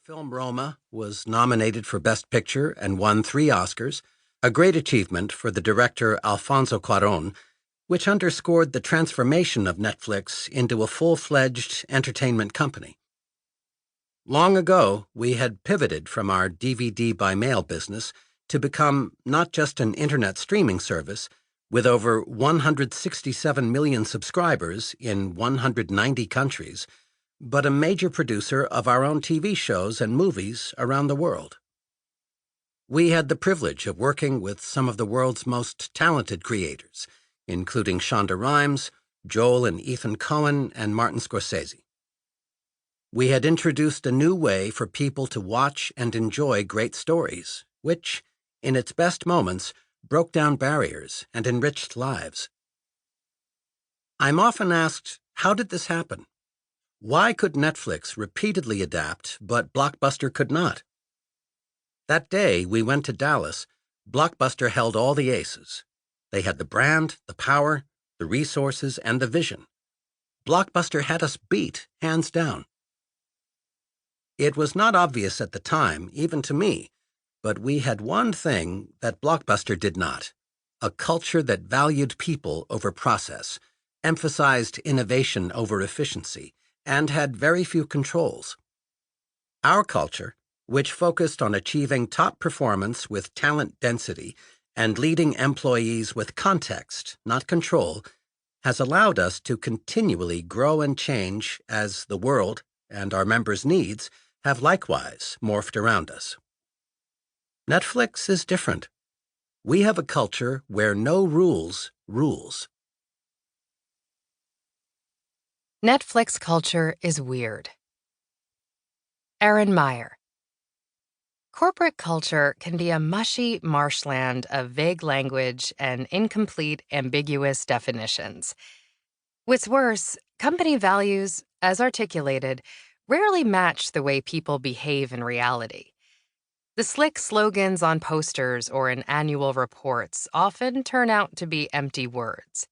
film Roma was nominated for Best Picture and won 3 Oscars, a great achievement for the director Alfonso Cuarón, which underscored the transformation of Netflix into a full-fledged entertainment company. Long ago, we had pivoted from our DVD by mail business to become not just an internet streaming service with over 167 million subscribers in 190 countries, but a major producer of our own TV shows and movies around the world. We had the privilege of working with some of the world's most talented creators, including Shonda Rhimes, Joel and Ethan Cohen, and Martin Scorsese. We had introduced a new way for people to watch and enjoy great stories, which, in its best moments, broke down barriers and enriched lives. I'm often asked, how did this happen? Why could Netflix repeatedly adapt, but Blockbuster could not? That day we went to Dallas, Blockbuster held all the aces. They had the brand, the power, the resources, and the vision. Blockbuster had us beat, hands down. It was not obvious at the time, even to me, but we had one thing that Blockbuster did not: a culture that valued people over process, emphasized innovation over efficiency, and had very few controls. Our culture, which focused on achieving top performance with talent density and leading employees with context, not control, has allowed us to continually grow and change as the world and our members' needs have likewise morphed around us. Netflix is different. We have a culture where no rules rules. Netflix culture is weird. Erin Meyer. Corporate culture can be a mushy marshland of vague language and incomplete, ambiguous definitions. What's worse, company values, as articulated, rarely match the way people behave in reality. The slick slogans on posters or in annual reports often turn out to be empty words.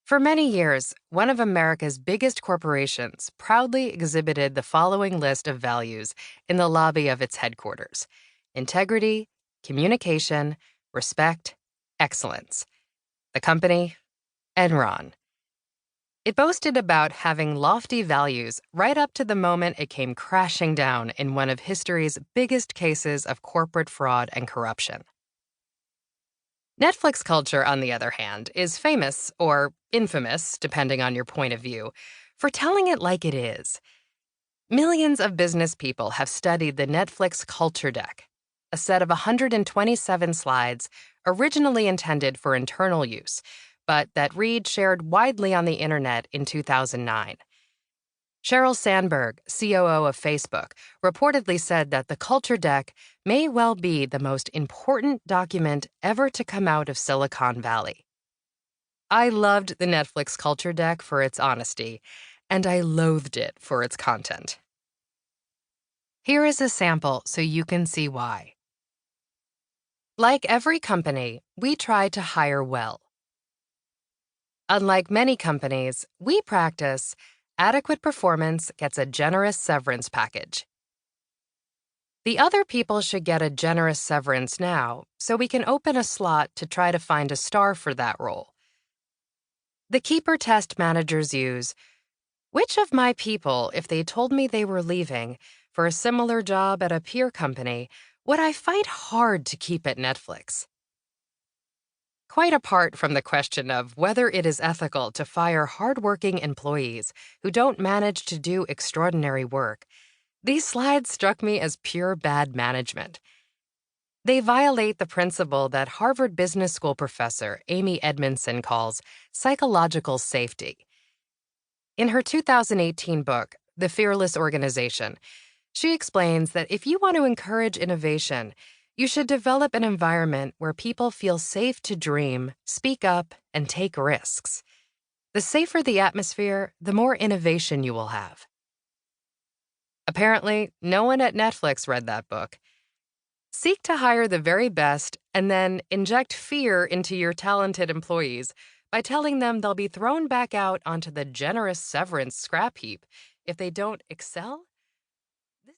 For many years, one of America's biggest corporations proudly exhibited the following list of values in the lobby of its headquarters: integrity, communication, respect, excellence. The company, Enron. It boasted about having lofty values right up to the moment it came crashing down in one of history's biggest cases of corporate fraud and corruption. Netflix culture, on the other hand, is famous, or infamous, depending on your point of view, for telling it like it is. Millions of business people have studied the Netflix Culture Deck, a set of 127 slides originally intended for internal use, but that Reed shared widely on the internet in 2009. Sheryl Sandberg, COO of Facebook, reportedly said that the Culture Deck may well be the most important document ever to come out of Silicon Valley. I loved the Netflix Culture Deck for its honesty, and I loathed it for its content. Here is a sample so you can see why. Like every company, we try to hire well. Unlike many companies, we practice adequate performance gets a generous severance package. The other people should get a generous severance now, so we can open a slot to try to find a star for that role. The keeper test managers use, which of my people, if they told me they were leaving for a similar job at a peer company, would I fight hard to keep at Netflix? Quite apart from the question of whether it is ethical to fire hardworking employees who don't manage to do extraordinary work, these slides struck me as pure bad management. They violate the principle that Harvard Business School professor Amy Edmondson calls psychological safety. In her 2018 book, The Fearless Organization, she explains that if you want to encourage innovation, you should develop an environment where people feel safe to dream, speak up, and take risks. The safer the atmosphere, the more innovation you will have. Apparently, no one at Netflix read that book. Seek to hire the very best and then inject fear into your talented employees by telling them they'll be thrown back out onto the generous severance scrap heap if they don't excel